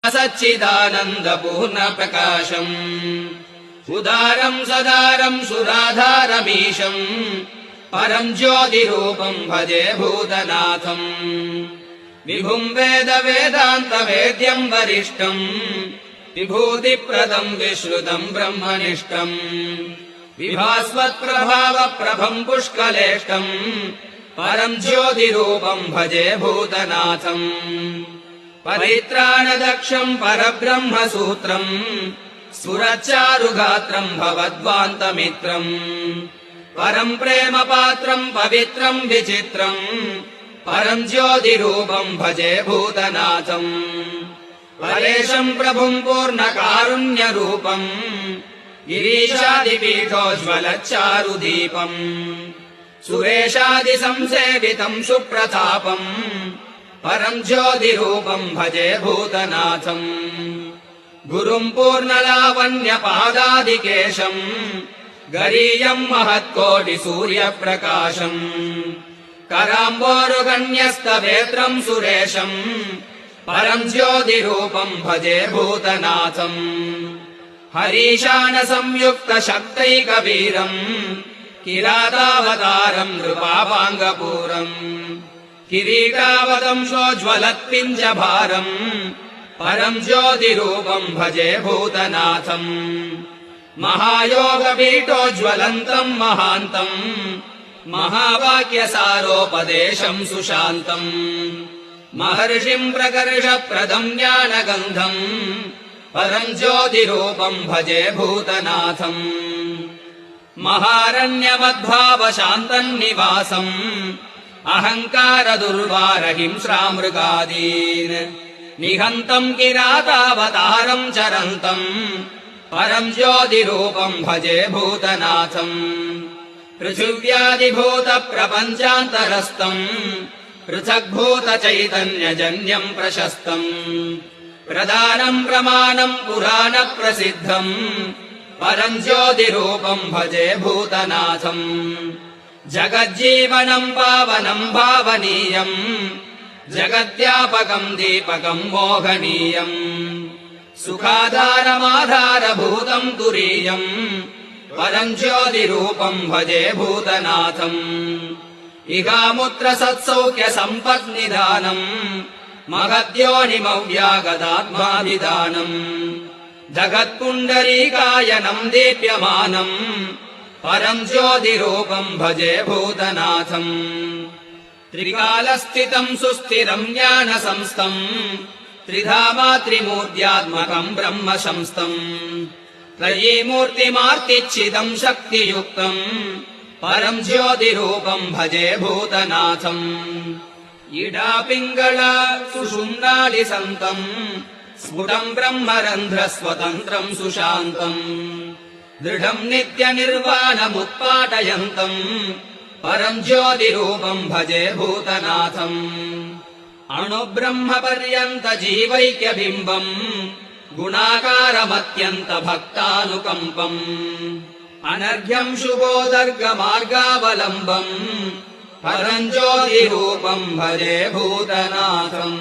सच्चिदानन्दपूर्णप्रकाशम् उदारम् सदारम् सुराधारमीशम् परम् ज्योतिरूपम् भजे भूतनाथम् विभुम् वेद वेदान्तवेद्यम् वरिष्ठम् विभूतिप्रदम् विश्रुतम् ब्रह्मनिष्ठम् विभास्वत्प्रभावप्रभम् पुष्कलेष्टम् परम् ज्योतिरूपम् भजे भूतनाथम् परित्राणदक्षम् परब्रह्मसूत्रम् सुरचारुगात्रम् भवद्वान्तमित्रम् परम् प्रेमपात्रम् पवित्रम् विचित्रम् परम् ज्योतिरूपम् भजे भूतनाथम् परेशम् प्रभुम् पूर्णकारुण्यरूपम् गिरीशादिपीठोज्ज्वलच्चारुदीपम् सुरेशादिसंसेवितम् सुप्रतापम् परम् ज्योतिरूपम् भजे भूतनाथम् गुरुम् पूर्णलावण्यपादादिकेशम् गरीयम् महत्कोटिसूर्यप्रकाशम् कराम्बोरुगण्यस्तवेत्रम् सुरेशम् परम् ज्योतिरूपम् भजे भूतनाथम् हरीशानसंयुक्तशक्तैकवीरम् किरातावतारम् नृपापाङ्गपूरम् किरीटावतंशोज्ज्वलत्पिञ्जभारम् परम् ज्योतिरूपम् भजे भूतनाथम् महायोगपीठोज्ज्वलन्तम् महान्तम् महावाक्यसारोपदेशम् सुशान्तम् महर्षिम् प्रकर्षप्रदम् ज्ञानगन्धम् परम् ज्योतिरूपम् भजे भूतनाथम् महारण्यमद्भावशान्तन्निवासम् अहङ्कारदुर्वारहिंस्रामृगादीन् निहन्तम् किरातावतारम् चरन्तम् परम् ज्योतिरूपम् भजे भूतनाथम् पृथिव्यादिभूतप्रपञ्चान्तरस्तम् पृथग्भूतचैतन्यजन्यम् प्रशस्तम् प्रधानम् प्रमाणम् पुराणप्रसिद्धम् परम् ज्योतिरूपम् भजे भूतनाथम् जगज्जीवनम् पावनम् भावनीयम् जगद्व्यापकम् दीपकम् मोहनीयम् सुखाधारमाधारभूतम् तुरीयम् परम् ज्योतिरूपम् भजे भूतनाथम् इहामुत्र सत्सौख्यसम्पद्निधानम् महद्योनिमव्यागतात्माभिधानम् जगत्पुण्डरीकायनम् दीप्यमानम् परम् ज्योतिरूपम् भजे भूतनाथम् त्रिकालस्थितम् सुस्थिरम् ज्ञानसंस्थम् त्रिधामा त्रिमूर्त्यात्मकम् ब्रह्म संस्थम् त्रयीमूर्तिमार्तिच्छिदम् शक्तियुक्तम् परम् ज्योतिरूपम् भजे भूतनाथम् इडापिङ्गळ सुषुम्नादिसन्तम् स्फुटम् ब्रह्मरन्ध्रस्वतन्त्रम् सुशान्तम् दृढम् नित्यनिर्वाणमुत्पाटयन्तम् परम् ज्योतिरूपम् भजे भूतनाथम् अणुब्रह्मपर्यन्तजीवैक्यबिम्बम् गुणाकारमत्यन्तभक्तानुकम्पम् अनर्घ्यम् शुभोदर्गमार्गावलम्बम् परम् ज्योतिरूपम् भजे भूतनाथम्।